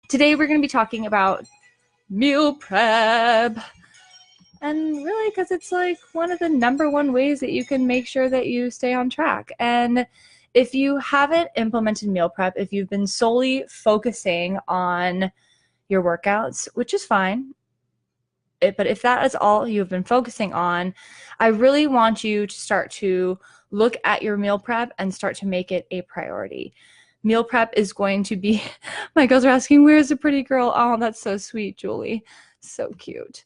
Today we're going to be talking about meal prep. And really, because it's like one of the number one ways that you can make sure that you stay on track. And if you haven't implemented meal prep, if you've been solely focusing on your workouts, which is fine, but if that is all you've been focusing on, I really want you to start to look at your meal prep and start to make it a priority. Meal prep is going to be, my girls are asking, where's the pretty girl? Oh, that's so sweet, Julie. So cute.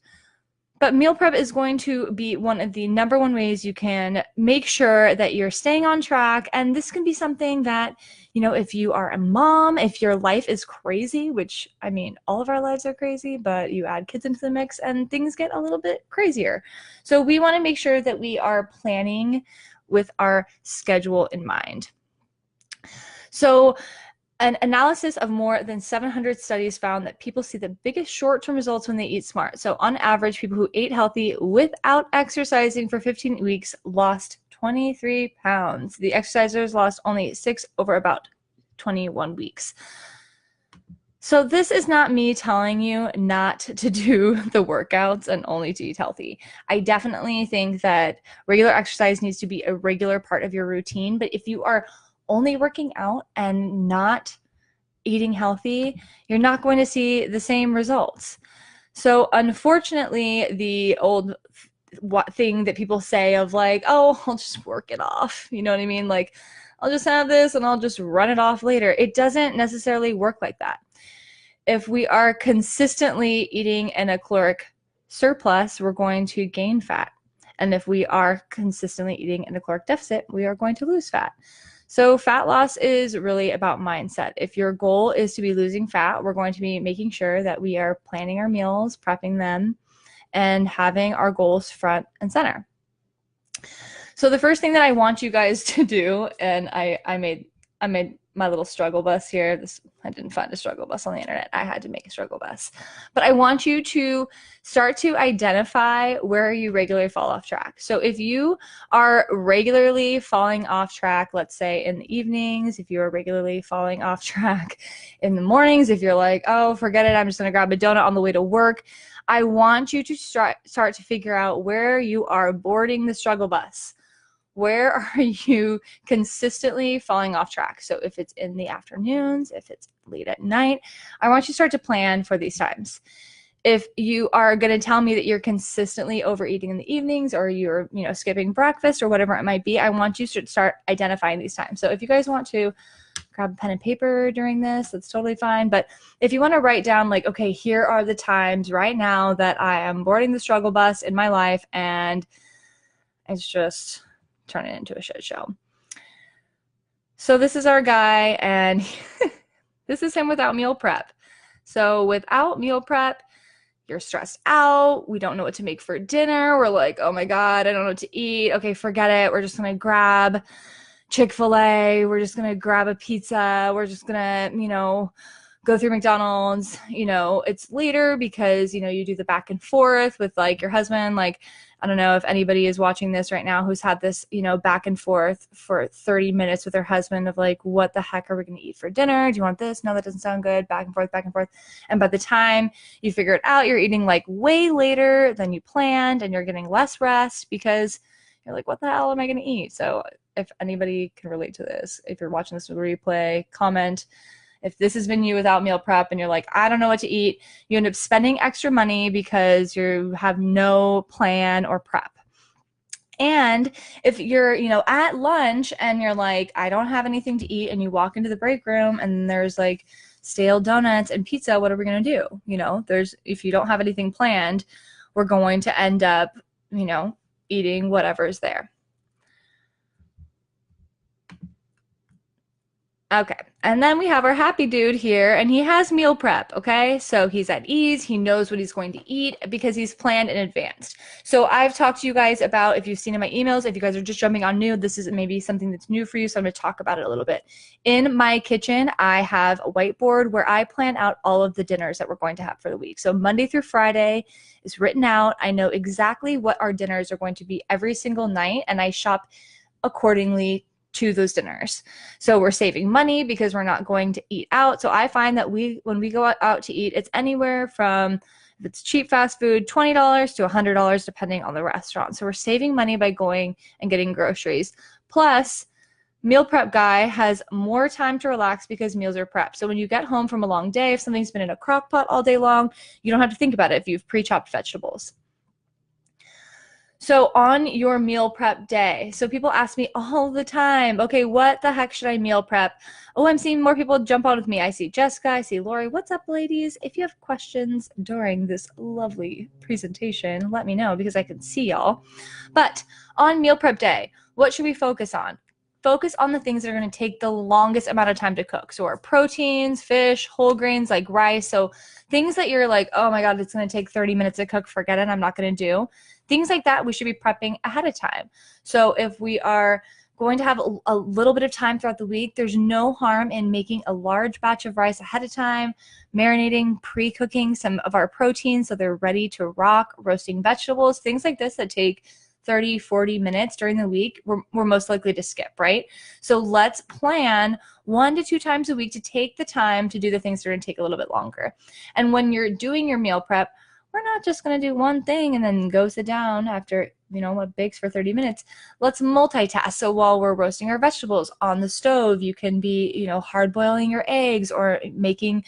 But meal prep is going to be one of the number one ways you can make sure that you're staying on track. And this can be something that, you know, if you are a mom, if your life is crazy, which, I mean, all of our lives are crazy, but you add kids into the mix and things get a little bit crazier. So we want to make sure that we are planning with our schedule in mind. So an analysis of more than 700 studies found that people see the biggest short-term results when they eat smart. So on average, people who ate healthy without exercising for 15 weeks lost 23 pounds. The exercisers lost only 6 over about 21 weeks. So this is not me telling you not to do the workouts and only to eat healthy. I definitely think that regular exercise needs to be a regular part of your routine, but if you are only working out and not eating healthy, you're not going to see the same results. So unfortunately, the old thing that people say of like, oh, I'll just work it off. You know what I mean? Like, I'll just have this and I'll just run it off later. It doesn't necessarily work like that. If we are consistently eating in a caloric surplus, we're going to gain fat. And if we are consistently eating in a caloric deficit, we are going to lose fat. So fat loss is really about mindset. If your goal is to be losing fat, we're going to be making sure that we are planning our meals, prepping them, and having our goals front and center. So the first thing that I want you guys to do, and I made my little struggle bus here. I didn't find a struggle bus on the internet. I had to make a struggle bus. But I want you to start to identify where you regularly fall off track. So if you are regularly falling off track, let's say in the evenings, if you are regularly falling off track in the mornings, if you're like, oh, forget it, I'm just going to grab a donut on the way to work, I want you to start to figure out where you are boarding the struggle bus. Where are you consistently falling off track? So if it's in the afternoons, if it's late at night, I want you to start to plan for these times. If you are going to tell me that you're consistently overeating in the evenings, or you're, you know, skipping breakfast or whatever it might be, I want you to start identifying these times. So if you guys want to grab a pen and paper during this, that's totally fine. But if you want to write down like, okay, here are the times right now that I am boarding the struggle bus in my life, and it's just turn it into a shit show. So this is our guy, and this is him without meal prep. So without meal prep, you're stressed out. We don't know what to make for dinner. We're like, oh my God, I don't know what to eat. Okay, forget it. We're just going to grab Chick-fil-A. We're just going to grab a pizza. We're just going to, you know, go through McDonald's. You know, it's later because, you know, you do the back and forth with like your husband. Like, I don't know if anybody is watching this right now who's had this, you know, back and forth for 30 minutes with their husband of like, what the heck are we going to eat for dinner? Do you want this? No, that doesn't sound good. Back and forth, back and forth. And by the time you figure it out, you're eating like way later than you planned, and you're getting less rest because you're like, what the hell am I going to eat? So if anybody can relate to this, if you're watching this with a replay, comment. If this has been you without meal prep and you're like, I don't know what to eat, you end up spending extra money because you have no plan or prep. And if you're, you know, at lunch and you're like, I don't have anything to eat, and you walk into the break room and there's like stale donuts and pizza, what are we going to do? You know, if you don't have anything planned, we're going to end up, you know, eating whatever's there. Okay, and then we have our happy dude here, and he has meal prep, okay? So he's at ease, he knows what he's going to eat because he's planned in advance. So I've talked to you guys about, if you've seen in my emails, if you guys are just jumping on new, this is maybe something that's new for you, so I'm gonna talk about it a little bit. In my kitchen, I have a whiteboard where I plan out all of the dinners that we're going to have for the week. So Monday through Friday is written out. I know exactly what our dinners are going to be every single night, and I shop accordingly to those dinners. So we're saving money because we're not going to eat out. So I find that when we go out to eat, it's anywhere from, if it's cheap fast food, $20 to $100 depending on the restaurant. So we're saving money by going and getting groceries. Plus, meal prep guy has more time to relax because meals are prepped. So when you get home from a long day, if something's been in a crock pot all day long, you don't have to think about it if you've pre-chopped vegetables. So on your meal prep day, so people ask me all the time, okay, what the heck should I meal prep? Oh, I'm seeing more people jump on with me. I see Jessica, I see Lori. What's up, ladies? If you have questions during this lovely presentation, let me know because I can see y'all. But on meal prep day, what should we focus on? Focus on the things that are going to take the longest amount of time to cook. So our proteins, fish, whole grains like rice. So things that you're like, oh my God, it's going to take 30 minutes to cook. Forget it. I'm not going to do. Things like that we should be prepping ahead of time. So if we are going to have a little bit of time throughout the week, there's no harm in making a large batch of rice ahead of time, marinating, pre-cooking some of our proteins so they're ready to rock, roasting vegetables, things like this that take 30, 40 minutes during the week, we're most likely to skip, right? So let's plan 1 to 2 times a week to take the time to do the things that are going to take a little bit longer. And when you're doing your meal prep, we're not just going to do one thing and then go sit down after, what bakes for 30 minutes. Let's multitask. So while we're roasting our vegetables on the stove, you can be, hard boiling your eggs or making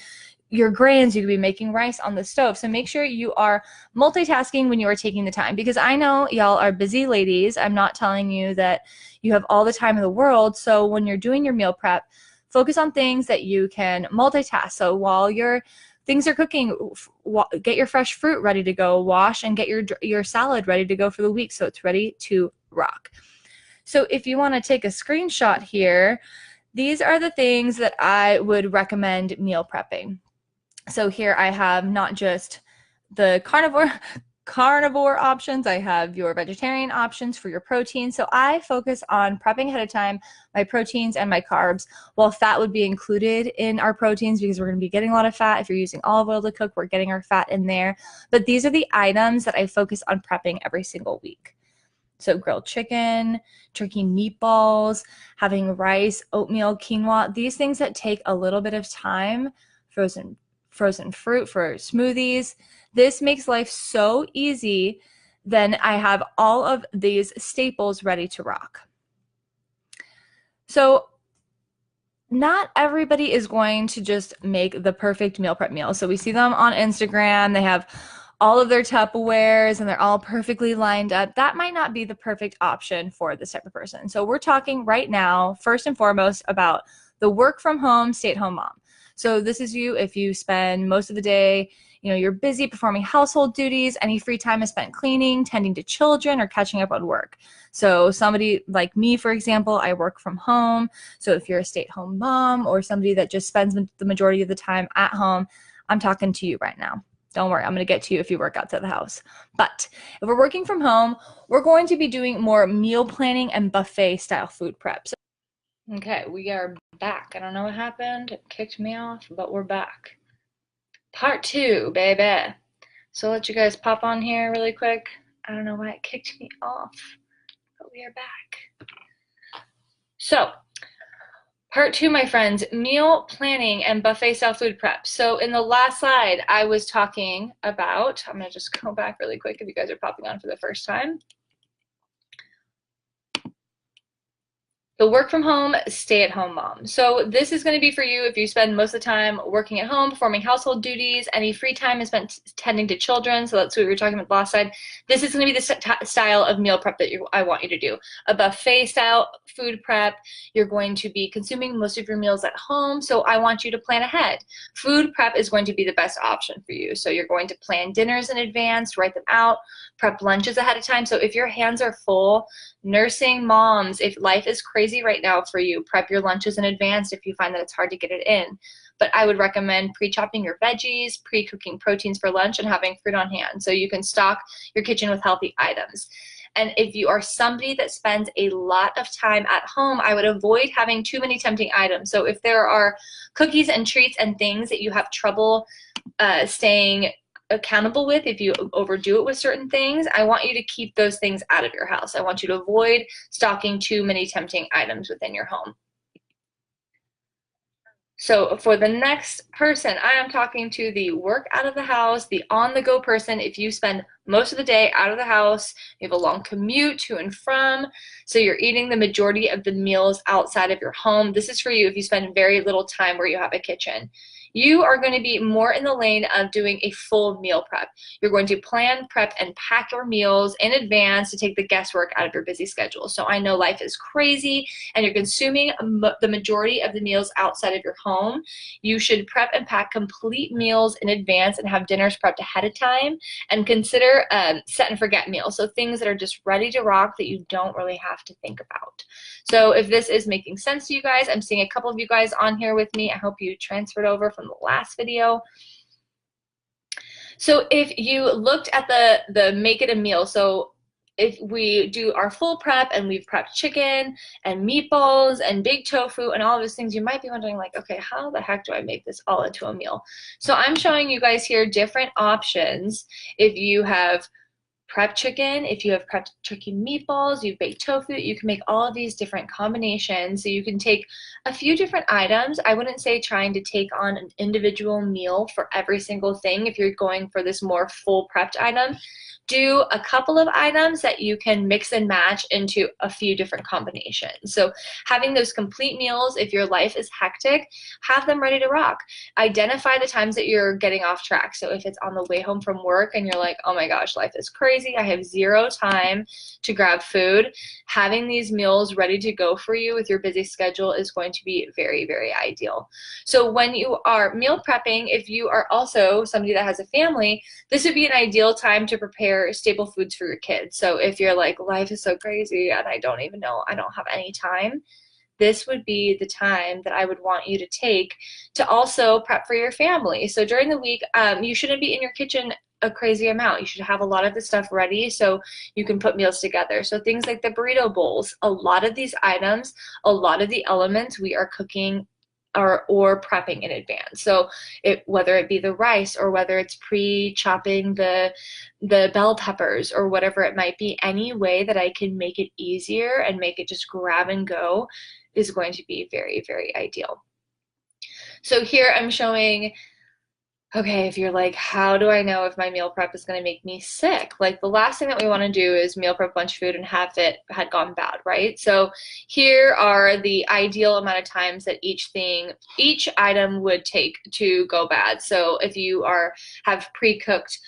your grains. You could be making rice on the stove. So make sure you are multitasking when you are taking the time, because I know y'all are busy ladies. I'm not telling you that you have all the time in the world. So when you're doing your meal prep, focus on things that you can multitask. So while things are cooking, get your fresh fruit ready to go, wash and get your salad ready to go for the week so it's ready to rock. So if you want to take a screenshot here, these are the things that I would recommend meal prepping. So here I have not just the carnivore options, I have your vegetarian options for your protein. So I focus on prepping ahead of time my proteins and my carbs. While fat would be included in our proteins because we're going to be getting a lot of fat. If you're using olive oil to cook, we're getting our fat in there. But these are the items that I focus on prepping every single week. So grilled chicken, turkey meatballs, having rice, oatmeal, quinoa, these things that take a little bit of time, frozen fruit for smoothies. This makes life so easy. Then I have all of these staples ready to rock. So not everybody is going to just make the perfect meal prep meal. So we see them on Instagram. They have all of their Tupperwares and they're all perfectly lined up. That might not be the perfect option for this type of person. So we're talking right now, first and foremost, about the work from home, stay-at-home mom. So this is you if you spend most of the day, you're busy performing household duties. Any free time is spent cleaning, tending to children, or catching up on work. So somebody like me, for example, I work from home. So if you're a stay-at-home mom or somebody that just spends the majority of the time at home, I'm talking to you right now. Don't worry, I'm going to get to you if you work outside the house. But if we're working from home, we're going to be doing more meal planning and buffet style food prep. Okay, we are back. I don't know what happened. It kicked me off, but we're back. Part 2, baby. So I'll let you guys pop on here really quick. I don't know why it kicked me off, but we are back. So, Part 2, my friends, meal planning and buffet style food prep. So in the last slide, I was talking about, I'm going to just go back really quick if you guys are popping on for the first time. The work from home, stay at home mom. So this is going to be for you if you spend most of the time working at home, performing household duties. Any free time is spent tending to children. So that's what we were talking about last slide. This is going to be the style of meal prep that I want you to do. A buffet style food prep. You're going to be consuming most of your meals at home. So I want you to plan ahead. Food prep is going to be the best option for you. So you're going to plan dinners in advance, write them out, prep lunches ahead of time. So if your hands are full, nursing moms, if life is crazy right now for you, prep your lunches in advance if you find that it's hard to get it in. But I would recommend pre-chopping your veggies, pre-cooking proteins for lunch, and having fruit on hand so you can stock your kitchen with healthy items. And if you are somebody that spends a lot of time at home, I would avoid having too many tempting items. So if there are cookies and treats and things that you have trouble staying accountable with if you overdo it with certain things. I want you to keep those things out of your house. I want you to avoid stocking too many tempting items within your home. So for the next person, I am talking to the work out of the house, the on-the-go person. If you spend most of the day out of the house, you have a long commute to and from, so you're eating the majority of the meals outside of your home. This is for you if you spend very little time where you have a kitchen. You are going to be more in the lane of doing a full meal prep. You're going to plan, prep, and pack your meals in advance to take the guesswork out of your busy schedule. So I know life is crazy and you're consuming the majority of the meals outside of your home. You should prep and pack complete meals in advance and have dinners prepped ahead of time, and consider set and forget meals. So things that are just ready to rock that you don't really have to think about. So if this is making sense to you guys, I'm seeing a couple of you guys on here with me. I hope you transferred over from the last video. So if you looked at the make it a meal, so if we do our full prep and we've prepped chicken and meatballs and big tofu and all of those things, you might be wondering like, okay, how the heck do I make this all into a meal? So I'm showing you guys here different options. If you have prepped chicken, if you have prepped chicken meatballs, you've baked tofu, you can make all of these different combinations. So you can take a few different items. I wouldn't say trying to take on an individual meal for every single thing if you're going for this more full prepped item. Do a couple of items that you can mix and match into a few different combinations. So having those complete meals, if your life is hectic, have them ready to rock. Identify the times that you're getting off track. So if it's on the way home from work and you're like, oh my gosh, life is crazy, I have zero time to grab food, having these meals ready to go for you with your busy schedule is going to be very, very ideal. So when you are meal prepping, if you are also somebody that has a family, this would be an ideal time to prepare staple foods for your kids. So if you're like, life is so crazy and I don't even know, I don't have any time, this would be the time that I would want you to take to also prep for your family. So during the week, you shouldn't be in your kitchen a crazy amount. You should have a lot of the stuff ready so you can put meals together. So things like the burrito bowls, a lot of these items, a lot of the elements we are cooking or prepping in advance. So whether it be the rice or whether it's pre-chopping the bell peppers or whatever it might be, any way that I can make it easier and make it just grab and go is going to be very, very ideal. So here I'm showing, okay, if you're like, how do I know if my meal prep is going to make me sick? Like the last thing that we want to do is meal prep a bunch of food and have it had gone bad, right? So here are the ideal amount of times that each item would take to go bad. So if you have pre-cooked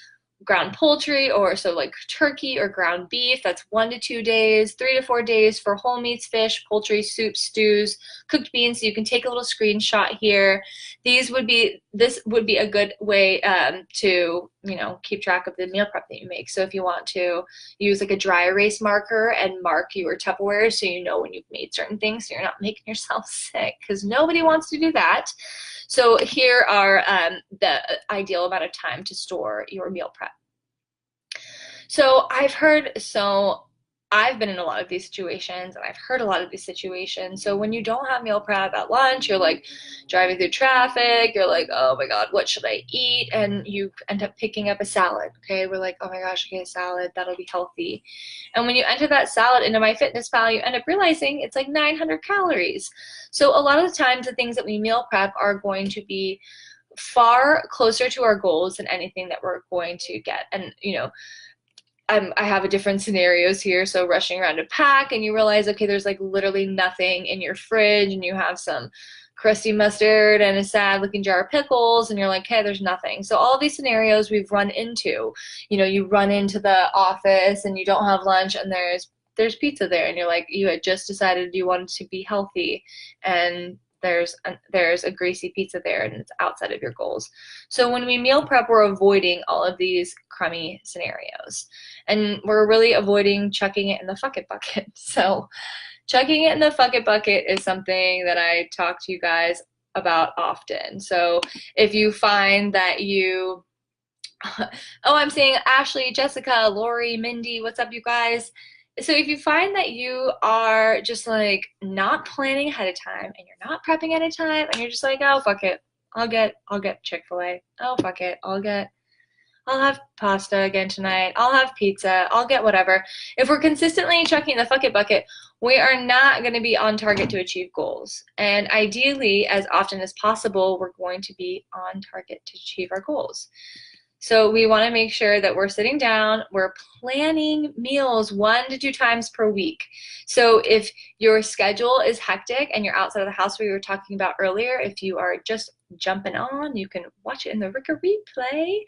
ground poultry, or so like turkey or ground beef, that's 1 to 2 days, 3 to 4 days for whole meats, fish, poultry, soups, stews, cooked beans. So you can take a little screenshot here. This would be a good way to keep track of the meal prep that you make. So if you want to use like a dry erase marker and mark your Tupperware so you know when you've made certain things, so you're not making yourself sick, because nobody wants to do that. So here are the ideal amount of time to store your meal prep. So I've been in a lot of these situations and I've heard a lot of these situations. So when you don't have meal prep at lunch, you're like driving through traffic, you're like, oh my God, what should I eat? And you end up picking up a salad. Okay, we're like, oh my gosh, okay, a salad, that'll be healthy. And when you enter that salad into MyFitnessPal, you end up realizing it's like 900 calories. So a lot of the times the things that we meal prep are going to be far closer to our goals than anything that we're going to get. And I have a different scenarios here. So rushing around to pack and you realize, okay, there's like literally nothing in your fridge and you have some crusty mustard and a sad looking jar of pickles and you're like, hey, there's nothing. So all these scenarios we've run into, you run into the office and you don't have lunch and there's pizza there and you're like, you had just decided you wanted to be healthy and there's a greasy pizza there and it's outside of your goals. So when we meal prep, we're avoiding all of these crummy scenarios and we're really avoiding chucking it in the fuck it bucket. So chucking it in the fuck it bucket is something that I talk to you guys about often. So if you find that oh, I'm seeing Ashley, Jessica, Lori, Mindy, what's up, you guys? So if you find that you are just like not planning ahead of time and you're not prepping ahead of time and you're just like, oh, fuck it, I'll get Chick-fil-A. Oh, fuck it, I'll get I'll have pasta again tonight. I'll have pizza. I'll get whatever. If we're consistently checking the fuck it bucket, we are not going to be on target to achieve goals. And ideally, as often as possible, we're going to be on target to achieve our goals. So we want to make sure that we're sitting down, we're planning meals 1 to 2 times per week. So if your schedule is hectic and you're outside of the house, we were talking about earlier, if you are just jumping on, you can watch it in the Ricker replay.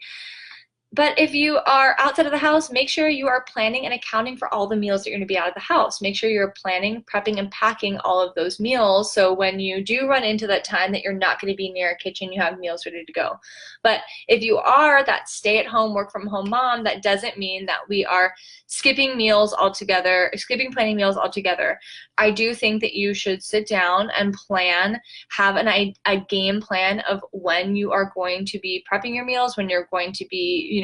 But if you are outside of the house, make sure you are planning and accounting for all the meals that you're going to be out of the house. Make sure you're planning, prepping, and packing all of those meals. So when you do run into that time that you're not going to be near a kitchen, you have meals ready to go. But if you are that stay-at-home, work-from-home mom, that doesn't mean that we are skipping meals altogether, skipping planning meals altogether. I do think that you should sit down and plan, have a game plan of when you are going to be prepping your meals, when you're going to be,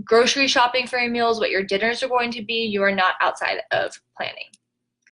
grocery shopping for your meals, what your dinners are going to be. You are not outside of planning.